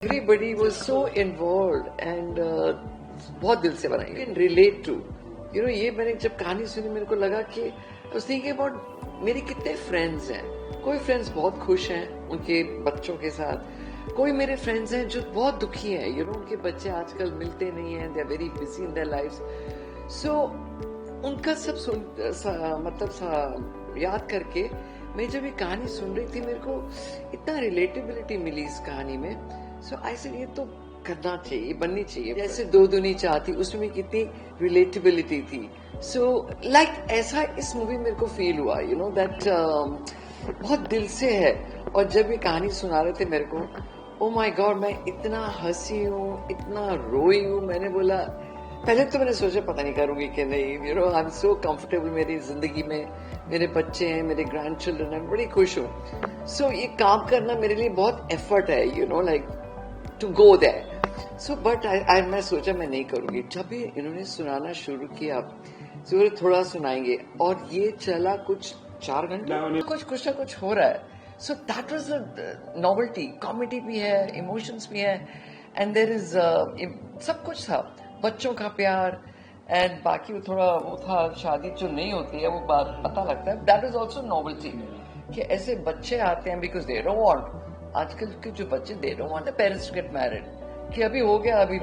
Everybody was so involved and बहुत दिल से बनाई. You can relate to. You know, ये मैंने जब कहानी सुनी मेरे को लगा कि I was thinking about मेरे कितने friends हैं. कोई friends बहुत खुश हैं उनके बच्चों के साथ. कोई मेरे friends हैं जो बहुत दुखी हैं. You know, उनके बच्चे आजकल मिलते नहीं हैं. They are very busy in their lives. So उनका सब याद करके मैं जब ये कहानी सुन रही थी मेरे को इतना रिलेटेबिलिटी मिली इस कहानी में. सो ऐसे ये तो करना चाहिए, बननी चाहिए. जैसे दो दुनी चाहती उसमें कितनी रिलेटेबिलिटी थी. सो लाइक ऐसा इस मूवी मेरे को फील हुआ. यू नो दैट बहुत दिल से है. और जब ये कहानी सुना रहे थे मेरे को, ओ माय गॉड, मैं इतना हंसी हूँ, इतना रोई हूँ. मैंने बोला, पहले तो मैंने सोचा पता नहीं करूंगी कि नहीं. You know, I am so comfortable मेरी जिंदगी में. मेरे बच्चे हैं, मेरे ग्रैंड चिल्ड्रन हैं, बड़ी खुश हूँ. सो ये काम करना मेरे लिए बहुत एफर्ट है. You know, like to go there. So but मैं सोचा मैं नहीं करूंगी. जब भी इन्होंने सुनाना शुरू किया, तो थोड़ा सुनाएंगे, और ये चला कुछ 4 घंटे. कुछ ना कुछ हो रहा है. So that was the novelty. Comedy भी है, इमोशंस भी है, एंड देयर इज सब कुछ था. बच्चों का प्यार, एंड बाकी थोड़ा वो था, शादी जो नहीं होती है वो बात पता लगता है. दैट इज ऑल्सो नॉवेल्टी कि ऐसे बच्चे आते हैं बिकॉज दे डोंट वांट. आजकल के जो बच्चे, they don't want the parents to get married. कि अभी हो गया, अभी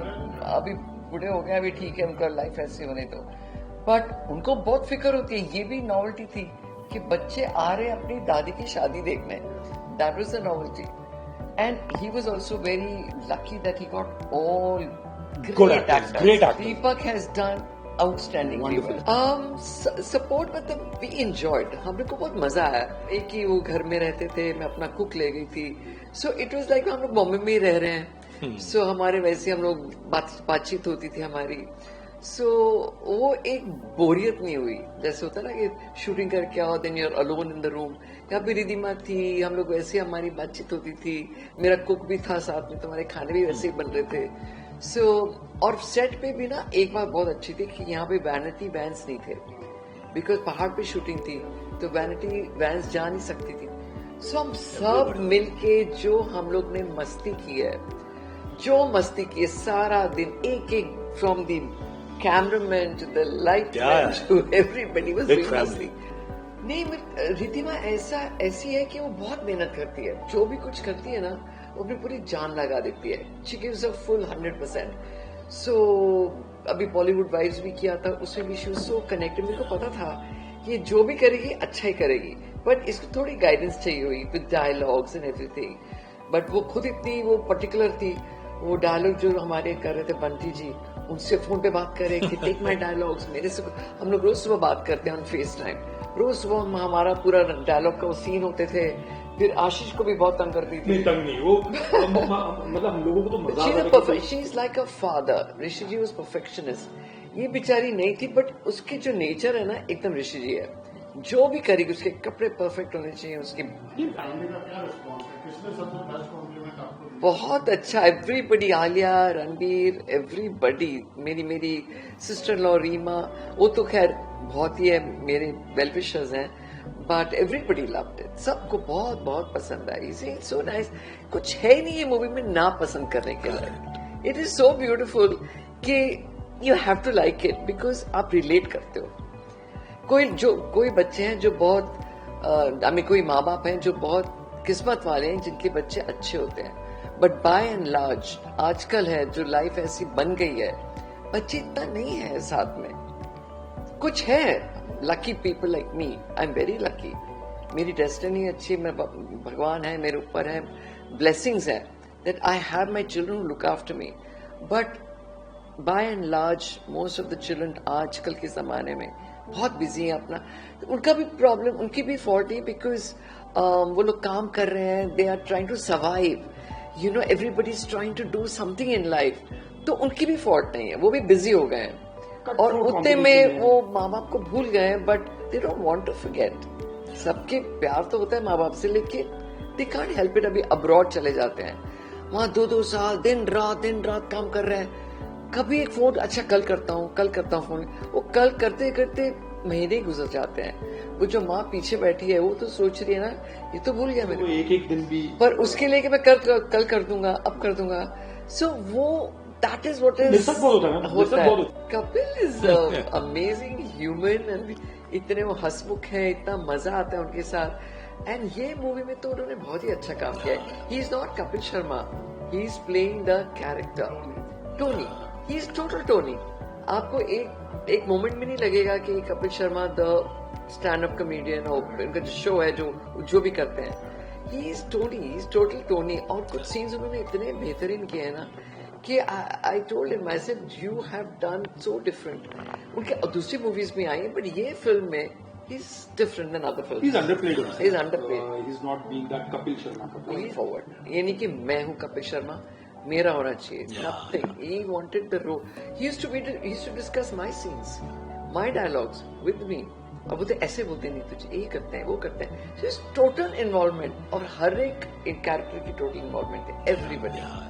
बूढ़े हो गए, अभी ठीक है, उनका लाइफ ऐसी होने दो. बट उनको बहुत फिक्र होती है. ये भी नॉवेल्टी थी कि बच्चे आ रहे हैं अपनी दादी की शादी देखने. That was the novelty. And he was also very lucky that he got all great actors. Deepak has done outstanding. Wonderful. Support मतलब we enjoyed. हम लोग को बहुत मजा आया. एक ही वो घर में रहते थे, मैं अपना कुक ले गई थी. So it was like हम लोग बॉम्बे में ही रह रहे हैं. So हमारे वैसे हम लोग बातचीत होती थी हमारी. So वो एक बोरियत नहीं हुई. जैसे होता ना कि शूटिंग करके आओ, then you're alone in the room. यहाँ पे रिधिमा थी, हम लोग वैसे हमारी बातचीत होती थी. मेरा कुक भी था साथ में, तुम्हारे खाने भी वैसे ही बन रहे थे. सो और सेट पे भी ना एक बात बहुत अच्छी थी कि यहाँ पे वैनिटी वैन्स नहीं थे, बिकॉज पहाड़ पे शूटिंग थी, तो वैनिटी वैन्स जा नहीं सकती थी. सो हम सब मिलके जो हम लोग ने मस्ती की है, जो मस्ती की है सारा दिन, एक एक from the cameraman to the light to everybody was doing masti. नहीं, रिधिमा ऐसी है कि वो बहुत मेहनत करती है. जो भी कुछ करती है ना, वो अपनी पूरी जान लगा देती है. She gives a full 100%. सो अभी बॉलीवुड वाइब्स भी किया था, उसमें भी शी वाज सो कनेक्टेड. मेरे को पता था कि जो भी करेगी अच्छा ही करेगी, बट इसको थोड़ी गाइडेंस चाहिए हुई with dialogues and everything. But वो खुद इतनी वो पर्टिकुलर थी. वो डायलॉग जो हमारे कर रहे थे बंटी जी, उनसे फोन पे बात करे कि टेक माई डायलॉग्स. मेरे से हम लोग रोज सुबह बात करते हैं ऑन फेस टाइम. रोज सुबह हमारा पूरा डायलॉग का सीन होते थे. फिर आशीष को भी बहुत तंग करती थी. नहीं, तंग नहीं, वो मतलब हम लोगों को तो मजा. She is like a father. Rishi ji was perfectionist. ये बेचारी नहीं थी, बट उसके जो नेचर है ना, एकदम ऋषि जी है. जो भी करेगी, उसके कपड़े परफेक्ट होने चाहिए. उसके बहुत अच्छा. Everybody, Alia, Ranbir, everybody. मेरी सिस्टर लॉ रीमा, वो तो खैर बहुत ही है, मेरे वेल विशर्स हैं. But everybody loved it. सबको बहुत बहुत पसंद आई. So nice. कुछ है ही नहीं ये मूवी में ना पसंद करने के लिए. इट इज सो ब्यूटिफुल कि you have to like it, because आप रिलेट करते हो. कोई बच्चे हैं जो बहुत कोई माँ बाप हैं जो बहुत किस्मत वाले हैं जिनके बच्चे अच्छे होते हैं. बट बाय एंड लार्ज आजकल है जो लाइफ ऐसी बन गई है, बच्चे इतना नहीं है साथ में. कुछ है lucky people like me. I am very lucky. मेरी डेस्टिनी अच्छी, मैं भगवान है मेरे ऊपर है, ब्लेसिंग्स है that I have my children look after me. But by and large most of the children आजकल के जमाने में बहुत बिजी हैं अपना. उनका भी प्रॉब्लम, उनकी भी फॉल्ट है, बिकॉज वो लोग काम कर रहे हैं. They are trying to survive. You know, everybody is trying to do something in life. तो उनकी भी फॉल्ट नहीं है, वो भी बिजी हो गए हैं. और उतने में वो माँ बाप को भूल गए, but they don't want to forget. सबके प्यार तो होता है माँ बाप से, लेकिन दे कांट हेल्प इट. अभी अब्रॉड चले जाते हैं, वहां 2-2 साल दिन रात काम कर रहे हैं. कभी एक फोन, अच्छा कल करता हूँ फोन. वो कल करते करते महीने गुजर जाते हैं। वो जो माँ पीछे बैठी है वो तो सोच रही है ना, ये तो भूल गया मेरे वो को, एक एक दिन भी पर उसके लिए कि मैं कल कर दूंगा, अब कर दूंगा। सो वो दैट इज व्हाट इज मेरे साथ बहुत होता है ना, मेरे साथ बहुत होता है। Kapil is amazing human and इतने वो हंसमुख है, इतना मजा आता है उनके साथ। एंड ये मूवी में तो उन्होंने बहुत ही अच्छा काम किया है। He is not Kapil Sharma, he is playing the character Tony, he is total Tony. आपको एक मोमेंट भी नहीं लगेगा कि Kapil Sharma the stand up comedian और इनका जो शो है जो भी करते हैं, he is Tony, he is total Tony. और कुछ सीन्स उन्होंने इतने बेहतरीन किए हैं ना कि I told him, I said you have done so different. उनके दूसरी मूवीज में आई है, बट ये फिल्म में he's different than other films. He's underplayed also. He's underplayed. He's not being that Kapil Sharma. Going forward, ये नहीं कि मैं हूँ कपिल शर्मा, मेरा होना चाहिए. Nothing. He wanted the role. He used to discuss my scenes, my dialogues with me. अब वो तो ऐसे बोलते नहीं, तुझे ये करते हैं, वो करते हैं. So it's total involvement और हर एक कैरेक्टर की total involvement है. Everybody.